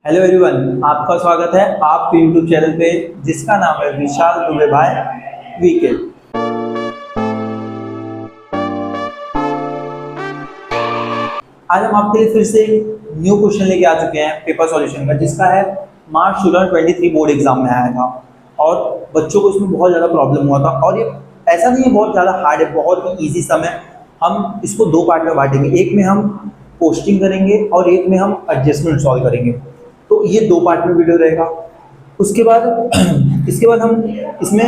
Hello everyone, आपका स्वागत है आपके यूट्यूब चैनल पे जिसका नाम है विशाल दुबे भाई वीके। आज हम आपके लिए फिर से एक न्यू क्वेश्चन लेके आ चुके हैं पेपर सॉल्यूशन का, जिसका है मार्च 2023 बोर्ड एग्जाम में आया था और बच्चों को इसमें बहुत ज़्यादा प्रॉब्लम हुआ था। और ये ऐसा नहीं है बहुत ज़्यादा हार्ड है, बहुत ही ईजी सम है। हम इसको दो पार्ट में बांटेंगे, एक में हम पोस्टिंग करेंगे और एक में हम एडजस्टमेंट सॉल्व करेंगे। तो ये दो पार्ट में वीडियो रहेगा। उसके बाद इसके बाद हम इसमें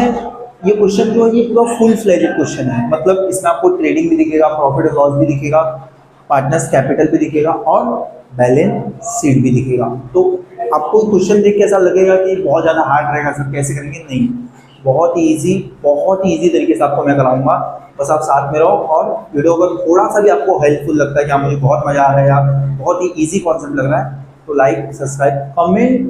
ये क्वेश्चन जो है ये पूरा फुल फ्लेजेड क्वेश्चन है, मतलब इसमें आपको ट्रेडिंग भी दिखेगा, प्रॉफिट और लॉस भी दिखेगा, पार्टनर्स कैपिटल भी दिखेगा और बैलेंस शीट भी दिखेगा। तो आपको क्वेश्चन देख के ऐसा लगेगा कि बहुत ज़्यादा हार्ड रहेगा, सब कैसे करेंगे, नहीं, बहुत ही ईजी तरीके से आपको मैं कराऊंगा। बस आप साथ में रहो और वीडियो अगर थोड़ा सा भी आपको हेल्पफुल लगता है कि हाँ मुझे बहुत मज़ा आ रहा है या बहुत ही ईजी कॉन्सेप्ट लग रहा है, तो लाइक सब्सक्राइब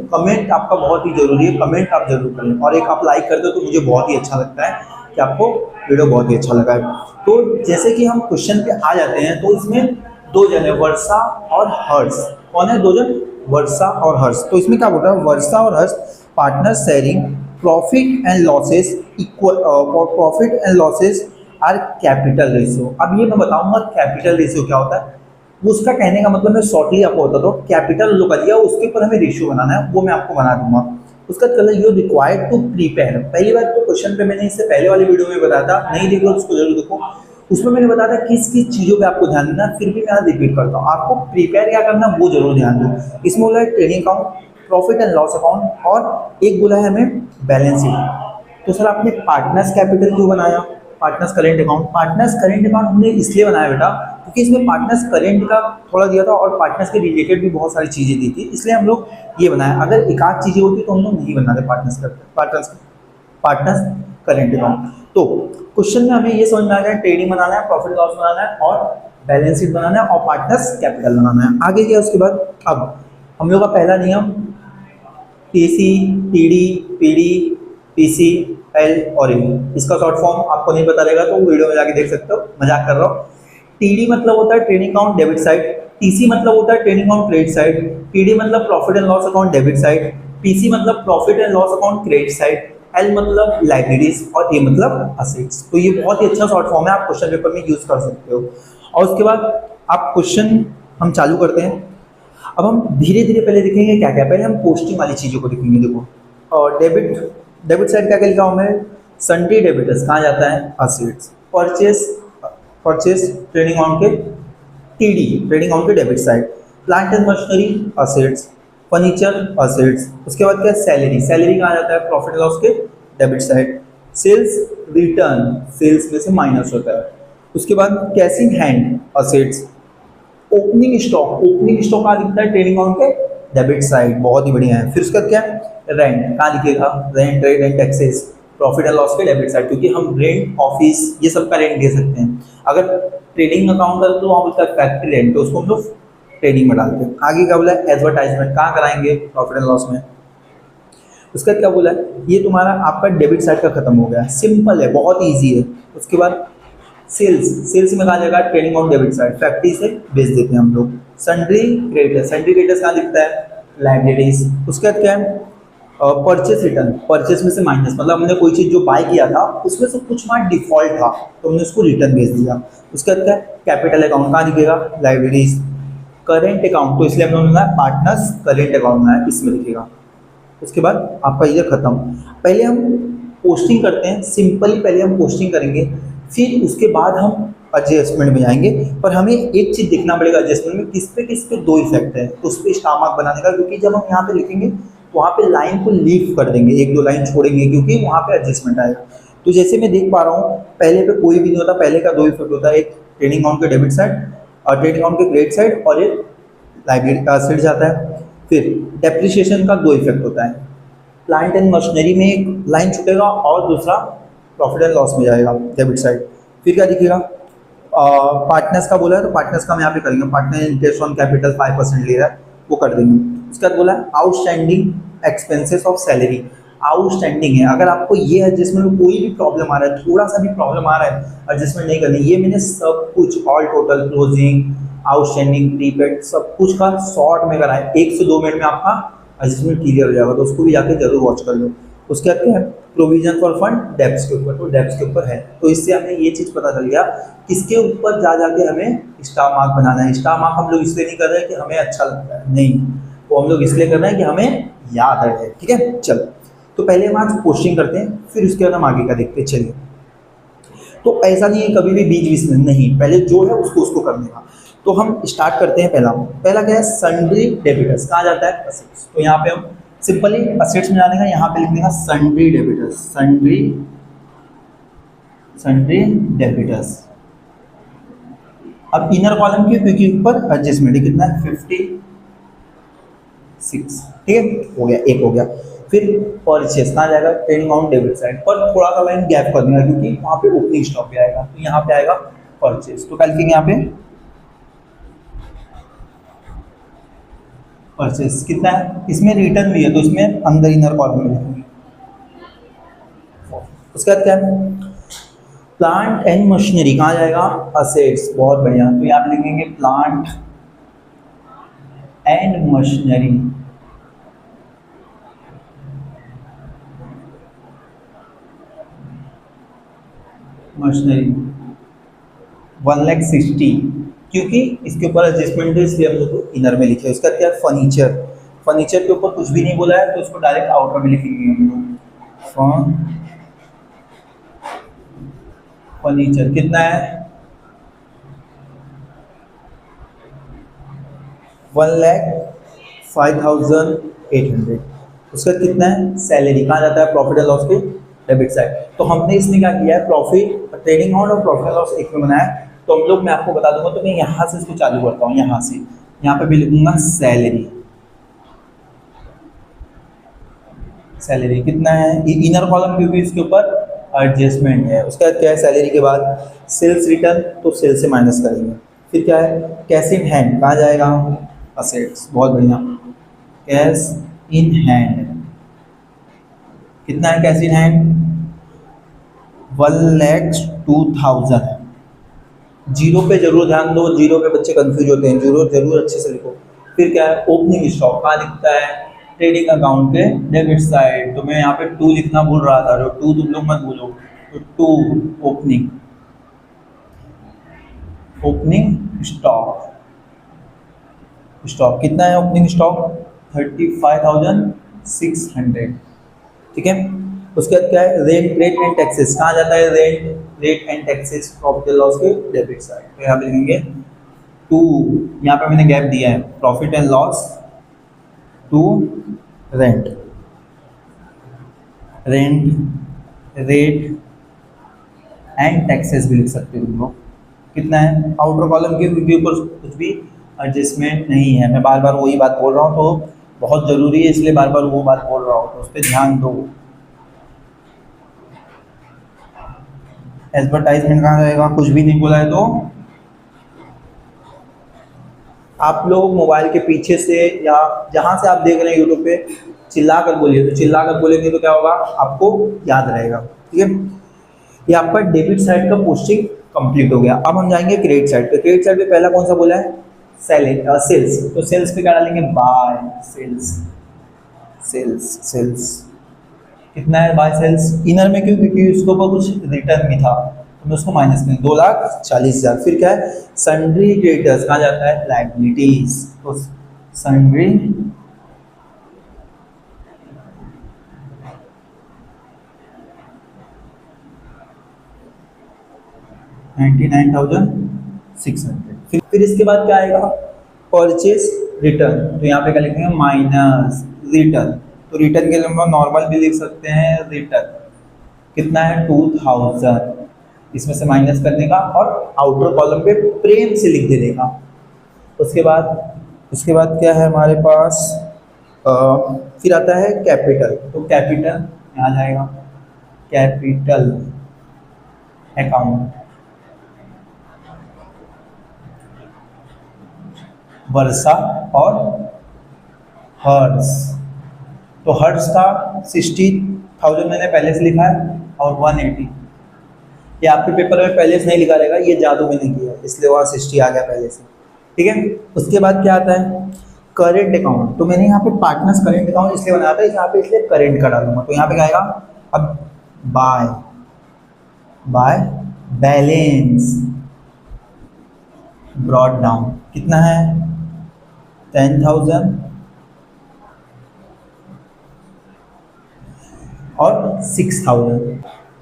कमेंट आपका बहुत ही जरूरी है। कमेंट आप जरूर करें और एक आप लाइक करते हो तो मुझे बहुत ही अच्छा लगता है कि आपको वीडियो बहुत ही अच्छा लगा है। तो जैसे कि हम क्वेश्चन पे आ जाते हैं, तो इसमें दो जन है, वर्षा और हर्ष। कौन है दो जन? वर्षा और हर्ष। तो इसमें क्या बोल रहा है? वर्षा और Harsh partner sharing profit and losses equal, profit and losses are capital ratio. अब ये मैं बताऊंगा कैपिटल रेशियो क्या होता है। वो उसका कहने का मतलब मैं शॉर्टली आपको बता दो, कैपिटल जो कर दिया उसके ऊपर हमें रेशियो बनाना है, वो मैं आपको बना दूंगा। उसका colour you required to prepare. पहली बार तो क्वेश्चन पे मैंने इससे पहले वाली वीडियो में बताया था, नहीं देखो उसको जरूर देखो। उसमें मैंने बताया था किस किस चीज़ों पे आपको ध्यान देना, फिर भी मैं यहाँ रिपीट करता हूँ, आपको प्रीपेयर क्या करना वो जरूर ध्यान दो। इसमें बोला है trading account, profit and loss account और एक बोला है हमें बैलेंस शीट। तो सर आपने पार्टनर्स कैपिटल क्यों बनाया? Partners current account. Partners current account हमने इसलिए बनाया बेटा क्योंकि इसमें पार्टनर्स करेंट का थोड़ा दिया था और पार्टनर्स के रिलेटेड भी बहुत सारी चीज़ें दी थी, इसलिए हम लोग ये बनाया। अगर एक आध चीज़ें होती तो हम लोग नहीं बनाते पार्टनर्स करेंट अकाउंट। तो क्वेश्चन में हमें ये समझ में आ जाए, ट्रेडिंग बनाना है, प्रॉफिट लॉस बनाना है और बैलेंस शीट बनाना है और पार्टनर्स कैपिटल बनाना है। आगे क्या उसके बाद? अब हम लोग का पहला नियम TC, TD, PD, PC, L और एल। इसका शॉर्ट फॉर्म आपको नहीं पता रहेगा तो वीडियो में जाके देख सकते हो, मजाक कर रहा हूँ। टीडी मतलब होता है trading account debit side, TC मतलब होता है trading account credit side, PD मतलब profit and loss account debit side, PC मतलब profit and loss account credit side, L मतलब लाइबिलिटीज और ए मतलब असेट्स। तो ये बहुत ही अच्छा शॉर्ट फॉर्म है, आप क्वेश्चन पेपर में यूज कर सकते हो। और उसके बाद आप क्वेश्चन हम चालू करते हैं। अब हम धीरे धीरे पहले देखेंगे क्या क्या, पहले हम पोस्टिंग वाली चीज़ों को देखेंगे। देखो और डेबिट साइड क्या लिखा हूँ मैं? सन्ड्री डेबिटर्स कहाँ जाता है? असेट्स। परचेस ट्रेडिंग अकाउंट के टीडी, ट्रेडिंग अकाउंट के debit side. Plant and machinery assets, furniture assets. उसके बाद क्या? सैलरी कहाँ जाता है? प्रॉफिट लॉस के debit side. Sales return, sales में से माइनस होता है। उसके बाद cash in hand assets. Opening stock कहाँ दिखता है? ट्रेडिंग अकाउंट के डेबिट साइड, बहुत ही बढ़िया है। फिर उसका क्या? रेंट कहाँ दिखेगा? Rent, trade and taxes, profit and loss के डेबिट साइड, क्योंकि हम रेंट, ऑफिस ये सब का रेंट दे सकते हैं। अगर ट्रेडिंग अकाउंट का तो वहाँ बोलता है फैक्ट्री रेंट, तो उसको हम लोग ट्रेडिंग में डालते हैं। आगे क्या बोला है? एडवर्टाइजमेंट कहाँ कराएंगे? प्रॉफिट एंड लॉस में। उसका क्या बोला है? ये तुम्हारा आपका डेबिट साइड का खत्म हो गया, सिंपल है, बहुत ईजी है। उसके बाद सेल्स में कहा जाएगा? Trading account debit side, factory से बेच देते हैं हम लोग। सन्ड्री क्रेडिटर्स कहाँ दिखता है? लाइबिलिटीज। उसके बाद क्या है? परचेस रिटर्न, परचेस में से माइनस, मतलब हमने कोई चीज़ जो बाय किया था उसमें से कुछ मार्क डिफॉल्ट था तो हमने उसको रिटर्न भेज दिया। उसके बाद क्या है? कैपिटल अकाउंट कहाँ दिखेगा? लाइबिलिटीज। करेंट अकाउंट तो इसलिए हमने बनाया पार्टनर्स करेंट अकाउंट बनाया, इसमें दिखेगा। उसके बाद आपका इधर खत्म। पहले हम पोस्टिंग करते हैं, सिंपली पहले हम पोस्टिंग करेंगे, फिर उसके बाद हम एडजस्टमेंट में जाएंगे। पर हमें एक चीज़ देखना पड़ेगा एडजस्टमेंट में, किस पे दो इफेक्ट है, उस पर स्टार मार्क बनाने का, क्योंकि जब हम यहाँ पे लिखेंगे तो वहाँ पे लाइन को लीव कर देंगे, एक दो लाइन छोड़ेंगे क्योंकि वहाँ पे एडजस्टमेंट आएगा। तो जैसे मैं देख पा रहा हूँ पहले पे कोई भी नहीं होता, पहले का दो इफेक्ट होता है, एक ट्रेडिंग अकाउंट के डेबिट साइड और ट्रेडिंग अकाउंट के क्रेडिट साइड और एक लाइबिलिटी का असेट जाता है। फिर डेप्रिसिएशन का दो इफेक्ट होता है, प्लांट एंड मशीनरी में एक लाइन छूटेगा और दूसरा प्रॉफिट एंड लॉस में जाएगा डेबिट साइड। फिर क्या दिखेगा? पार्टनर्स का बोला है तो पार्टनर्स का हम यहाँ पे करेंगे, पार्टनर इंटरेस्ट ऑन कैपिटल 5% ले रहा है वो कर देंगे। उसके बाद बोला है outstanding expenses of salary, outstanding है। अगर आपको ये एडजस्टमेंट में कोई भी प्रॉब्लम आ रहा है, थोड़ा सा भी प्रॉब्लम आ रहा है, एडजस्टमेंट नहीं करनी, ये मैंने सब कुछ all total closing outstanding, prepaid, सब कुछ का शॉर्ट में कराए, 1 से 2 मिनट में आपका एडजस्टमेंट क्लियर हो जाएगा, तो उसको भी जाके जरूर वॉच कर लो। उसके बाद क्या है, प्रोविजन फॉर फंड डेब्ट्स के ऊपर, तो डेब्ट्स के ऊपर है, तो इससे हमें ये चीज़ पता चल गया किसके ऊपर जा जाके हमें स्टार मार्क बनाना है। स्टार मार्क हम लोग इसलिए नहीं कर रहे कि हमें अच्छा लगता है, नहीं, वो हम लोग इसलिए कर रहे हैं कि हमें याद रहे। ठीक है, चलो, तो पहले हम आज पोस्टिंग करते हैं, फिर उसके बाद हम आगे का देखते हैं। चलिए, तो ऐसा नहीं है कभी भी बीच बीच में नहीं, पहले जो है उसको उसको करने का। तो हम स्टार्ट करते हैं। पहला क्या है, सन्ड्री डेबिटर्स, कहाँ जाता है, असेट्स। तो यहाँ पे हम सिंपली असेट्स में जाने का, यहाँ पे लिखने का सन्ड्री डेबिटर्स, सन्ड्री डेबिटर्स। अब इनर कॉलम क्यों, क्योंकि ऊपर एडजस्टमेंट है, कितना है 56। ठीक है, हो गया, एक हो गया। फिर परचेस कहाँ जाएगा, ट्रेडिंग ऑन डेबिट साइड पर, थोड़ा सा लाइन गैप कर देगा क्योंकि वहाँ पे ओपनिंग स्टॉक पे आएगा, तो यहाँ पे आएगा परचेस। तो कल के यहाँ पे परचेस कितना है, इसमें रिटर्न भी है तो इसमें अंदर इनर कॉलम में लिखेंगे। उसके बाद क्या है, प्लांट एंड मशीनरी कहाँ जाएगा, असेट्स, बहुत बढ़िया। तो यहाँ पे लिखेंगे प्लांट एंड मशीनरी, मशीनरी 1,60,000, क्योंकि इसके ऊपर एडजस्टमेंट है इसलिए हम लोग इनर में लिखे। उसका क्या, फर्नीचर, फर्नीचर के ऊपर कुछ भी नहीं बोला है तो उसको डायरेक्ट आउटर में लिखेंगे हम लोग। फर्नीचर कितना है, 1,05,800। उसका कितना है, सैलरी कहाँ जाता है, प्रॉफिट एंड लॉस के डेबिट साइड। तो हमने इसमें क्या किया है, प्रॉफिट, ट्रेडिंग अकाउंट और प्रॉफिट एंड लॉस एक में बनाया है। तो हम लोग, मैं आपको बता दूंगा, तो मैं यहाँ से इसको चालू करता हूँ, यहाँ से, यहाँ पे भी लिखूंगा सैलरी। सैलरी कितना है, इनर कॉलम क्योंकि इसके ऊपर एडजस्टमेंट है। उसके बाद क्या है, सैलरी के बाद सेल्स रिटर्न, तो सेल्स से माइनस करेंगे। फिर क्या है, कैश इन हैंड कहाँ जाएगा, असेट्स, बहुत बढ़िया, कैश इन हैंड कितना है, कैश इन हैंड 1,02,000 है। जीरो पे जरूर ध्यान दो, जीरो पे बच्चे कंफ्यूज होते हैं, जीरो जरूर अच्छे से लिखो। फिर क्या है, ओपनिंग स्टॉक कहाँ लिखता है, ट्रेडिंग अकाउंट के डेबिट साइड। तो मैं यहाँ पे 2 लिखना भूल रहा था, तो 2 तुम लोग मत भूलो, तो 2 ओपनिंग, ओपनिंग स्टॉक, स्टॉक कितना है, ओपनिंग स्टॉक 35,600। ठीक है, उसके बाद क्या है, रेंट, रेट एंड टैक्सेस कहाँ जाता है, rent, rate and taxes profit and loss के डेबिट साइड। तो यहाँ पे लिखेंगे 2, यहाँ पे मैंने गैप दिया है, profit and loss to rent, rent, rate and taxes भी लिख सकते हो तुम लोग। कितना है, आउटर कॉलम के ऊपर कुछ भी एडजस्टमेंट नहीं है। मैं बार बार वही बात बोल रहा हूँ, तो बहुत ज़रूरी है, इसलिए बार बार वो बात बोल रहा हूँ, तो उस पर ध्यान दो। एडवर्टाइजमेंट कहाँ जाएगा, कुछ भी नहीं बोला है तो आप लोग मोबाइल के पीछे से या जहाँ से आप देख रहे हैं यूट्यूब पे चिल्ला कर बोलिए, तो चिल्ला कर बोलेंगे तो क्या होगा, आपको याद रहेगा। ठीक है, ये आपका डेबिट साइड का पोस्टिंग कंप्लीट हो गया। अब हम जाएंगे क्रेडिट साइड पे। क्रेडिट साइड पे पहला कौन सा बोला है, सेल्स। तो सेल्स पे क्या डालेंगे, बाय सेल्स, सेल्स, सेल्स कितना है, बाय सेल्स। इनर में क्यों, क्योंकि उसके ऊपर कुछ रिटर्न भी था, तो मैं उसको माइनस करें, 2,40,000। फिर क्या है, सन्ड्री क्रेडिटर्स कहाँ जाता है, लायबिलिटीज। तो सन्ड्री 99,600। फिर इसके बाद क्या आएगा, परचेज रिटर्न। तो यहाँ पे क्या लिखेंगे, माइनस रिटर्न। तो रिटर्न के लिए हम नॉर्मल भी लिख सकते हैं, रिटर्न कितना है 2,000, इसमें से माइनस करने का और आउटर कॉलम पे प्रेम से लिख देने का। उसके बाद क्या है हमारे पास, फिर आता है कैपिटल। तो कैपिटल यहाँ जाएगा, कैपिटल अकाउंट, वर्षा और हर्ष। तो हर्ष का 60,000 मैंने पहले से लिखा है और 180, ये आपके पेपर में पहले से नहीं लिखा रहेगा, ये जादू मैंने किया है इसलिए वहाँ 60 आ गया पहले से। ठीक है। उसके बाद क्या आता है, करेंट अकाउंट। तो मैंने यहाँ पे पार्टनर्स करेंट अकाउंट इसलिए बनाया था, यहाँ पे इसलिए करेंट का डालूंगा। तो यहाँ पे क्या आएगा, अब by by balance brought down कितना है 10,000 और 6,000।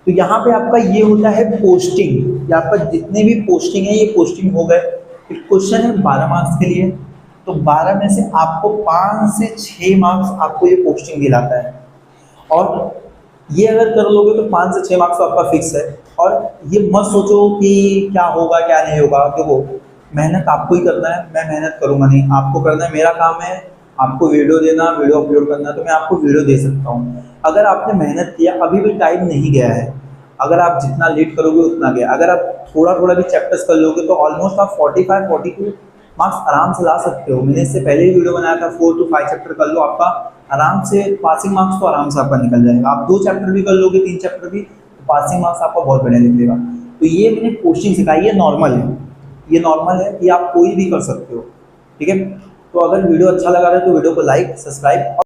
तो यहाँ पे आपका ये होता है पोस्टिंग, या आपका जितने भी पोस्टिंग है ये पोस्टिंग हो गए। एक क्वेश्चन है 12 मार्क्स के लिए, तो 12 में से आपको 5 से 6 मार्क्स आपको ये पोस्टिंग दिलाता है। और ये अगर कर लोगे तो 5 से 6 मार्क्स तो आपका फिक्स है। और ये मत सोचो कि क्या होगा क्या नहीं होगा, देखो मेहनत आपको ही करना है, मैं मेहनत करूँगा नहीं, आपको करना है। मेरा काम है आपको वीडियो देना, वीडियो अपलोड करना, तो मैं आपको वीडियो दे सकता हूँ। अगर आपने मेहनत किया, अभी भी टाइम नहीं गया है, अगर आप जितना लेट करोगे उतना गया। अगर आप थोड़ा थोड़ा भी चैप्टर्स कर लोगे तो ऑलमोस्ट आप 45-42 मार्क्स आराम से ला सकते हो। मैंने इससे पहले ही वीडियो बनाया था, 4 to 5 चैप्टर कर लो, आपका आराम से पासिंग मार्क्स तो आराम से आपका निकल जाएगा। आप 2 चैप्टर भी कर लोगे, 3 चैप्टर भी, तो पासिंग मार्क्स आपका बहुत बढ़िया निकलेगा। तो ये मैंने कोचिंग सिखाई है, नॉर्मल है, ये नॉर्मल है, ये आप कोई भी कर सकते हो, ठीक है। तो अगर वीडियो अच्छा लगा रहा है तो वीडियो को लाइक, सब्सक्राइब